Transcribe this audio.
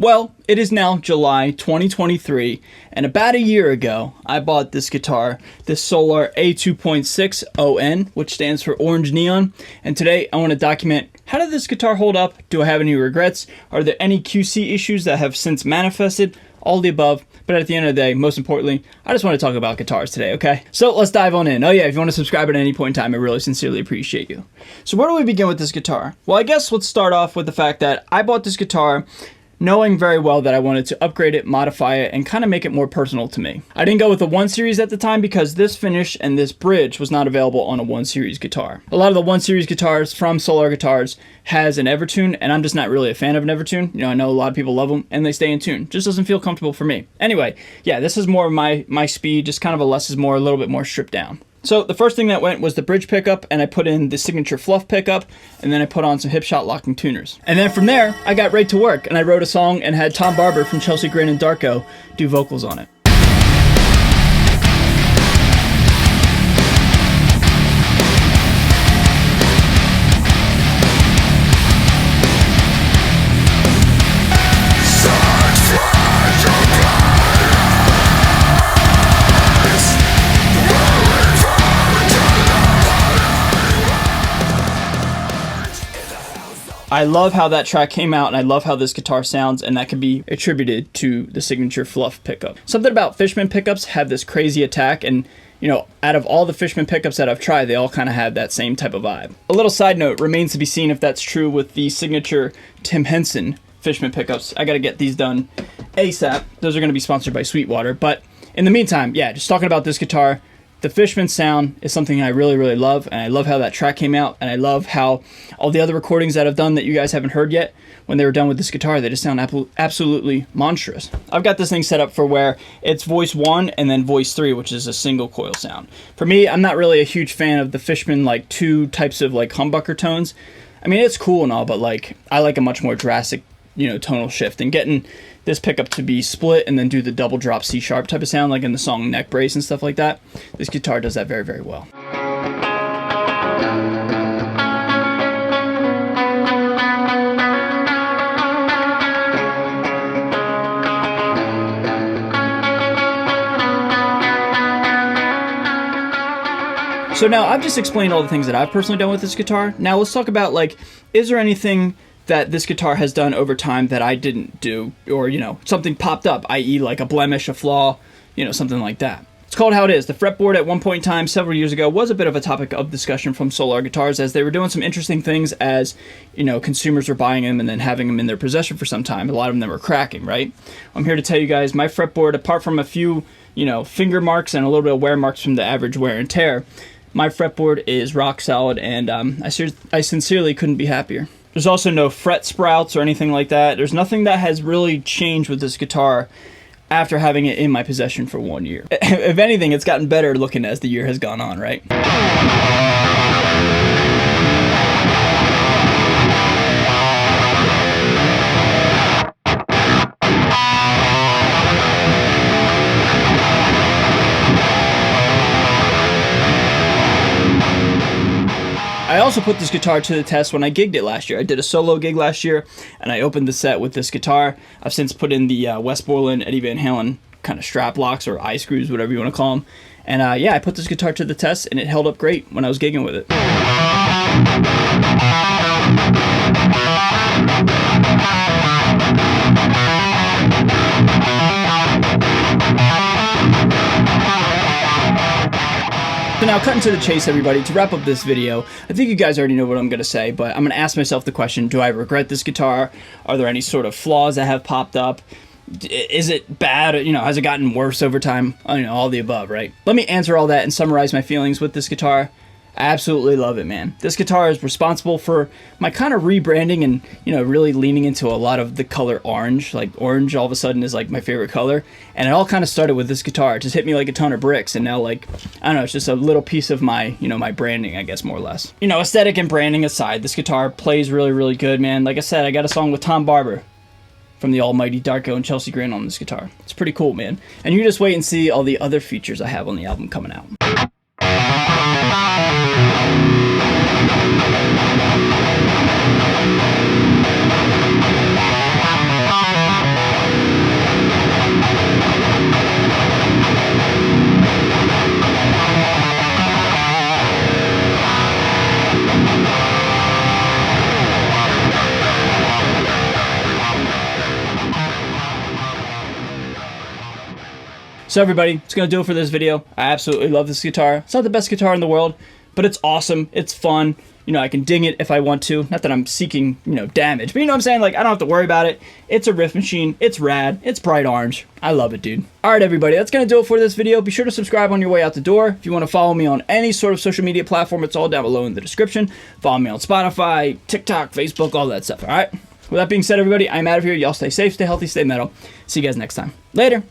Well, it is now July 2023, and about a year ago, I bought this guitar, this Solar A2.6 ON, which stands for Orange Neon, and today I want to document how did this guitar hold up, do I have any regrets, are there any QC issues that have since manifested, all the above, but at the end of the day, most importantly, I just want to talk about guitars today, okay? So let's dive on in. Oh yeah, if you want to subscribe at any point in time, I really sincerely appreciate you. So where do we begin with this guitar? Well, I guess let's start off with the fact that I bought this guitar knowing very well that I wanted to upgrade it, modify it, and kind of make it more personal to me. I didn't go with the 1 Series at the time because this finish and this bridge was not available on a 1 Series guitar. A lot of the 1 Series guitars from Solar Guitars has an Evertune, and I'm just not really a fan of an Evertune. You know, I know a lot of people love them, and they stay in tune. Just doesn't feel comfortable for me. Anyway, yeah, this is more of my speed, just kind of a less is more, a little bit more stripped down. So the first thing that went was the bridge pickup, and I put in the signature fluff pickup, and then I put on some hip shot locking tuners. And then from there, I got right to work, and I wrote a song and had Tom Barber from Chelsea Grin and Darko do vocals on it. I love how that track came out, and I love how this guitar sounds, and that can be attributed to the signature fluff pickup. Something about Fishman pickups have this crazy attack, and you know, out of all the Fishman pickups that I've tried, they all kind of have that same type of vibe. A little side note, remains to be seen if that's true with the signature Tim Henson Fishman pickups. I gotta get these done ASAP. Those are gonna be sponsored by Sweetwater, but in the meantime, yeah, just talking about this guitar, the Fishman sound is something I really, really love, and I love how that track came out, and I love how all the other recordings that I've done that you guys haven't heard yet, when they were done with this guitar, they just sound absolutely monstrous. I've got this thing set up for where it's voice 1 and then voice 3, which is a single coil sound. For me, I'm not really a huge fan of the Fishman, like, 2 types of, like, humbucker tones. I mean, it's cool and all, but, like, I like a much more drastic, you know, tonal shift, and getting this pickup to be split and then do the double drop C sharp type of sound like in the song Neck Brace and stuff like that. This guitar does that very, very well. So now I've just explained all the things that I've personally done with this guitar. Now let's talk about, like, is there anything that this guitar has done over time that I didn't do, or, you know, something popped up, i.e. like a blemish, a flaw, you know, something like that. It's called how it is. The fretboard at one point in time, several years ago, was a bit of a topic of discussion from Solar Guitars, as they were doing some interesting things as, you know, consumers were buying them and then having them in their possession for some time. A lot of them were cracking, right? I'm here to tell you guys, my fretboard, apart from a few, you know, finger marks and a little bit of wear marks from the average wear and tear, my fretboard is rock solid, and I sincerely couldn't be happier. There's also no fret sprouts or anything like that. There's nothing that has really changed with this guitar after having it in my possession for 1 year. If anything, it's gotten better looking as the year has gone on, right? I also put this guitar to the test when I gigged it last year. I did a solo gig last year, and I opened the set with this guitar. I've since put in the Wes Borland, Eddie Van Halen kind of strap locks or eye screws, whatever you want to call them. And yeah, I put this guitar to the test, and it held up great when I was gigging with it. So now, cutting to the chase, everybody, to wrap up this video, I think you guys already know what I'm going to say, but I'm going to ask myself the question, do I regret this guitar? Are there any sort of flaws that have popped up? Is it bad? You know, has it gotten worse over time? You know, all the above, right? Let me answer all that and summarize my feelings with this guitar. I absolutely love it, man. This guitar is responsible for my kind of rebranding and, you know, really leaning into a lot of the color orange. Like, orange all of a sudden is like my favorite color. And it all kind of started with this guitar. It just hit me like a ton of bricks. And now, like, I don't know, it's just a little piece of my, you know, my branding, I guess, more or less. You know, aesthetic and branding aside, this guitar plays really, really good, man. Like I said, I got a song with Tom Barber from the almighty Darko and Chelsea Grin on this guitar. It's pretty cool, man. And you just wait and see all the other features I have on the album coming out. So everybody, it's going to do it for this video. I absolutely love this guitar. It's not the best guitar in the world, but it's awesome. It's fun. You know, I can ding it if I want to. Not that I'm seeking, you know, damage. But you know what I'm saying? Like, I don't have to worry about it. It's a riff machine. It's rad. It's bright orange. I love it, dude. All right, everybody. That's going to do it for this video. Be sure to subscribe on your way out the door. If you want to follow me on any sort of social media platform, it's all down below in the description. Follow me on Spotify, TikTok, Facebook, all that stuff, all right? With that being said, everybody, I'm out of here. Y'all stay safe, stay healthy, stay metal. See you guys next time. Later.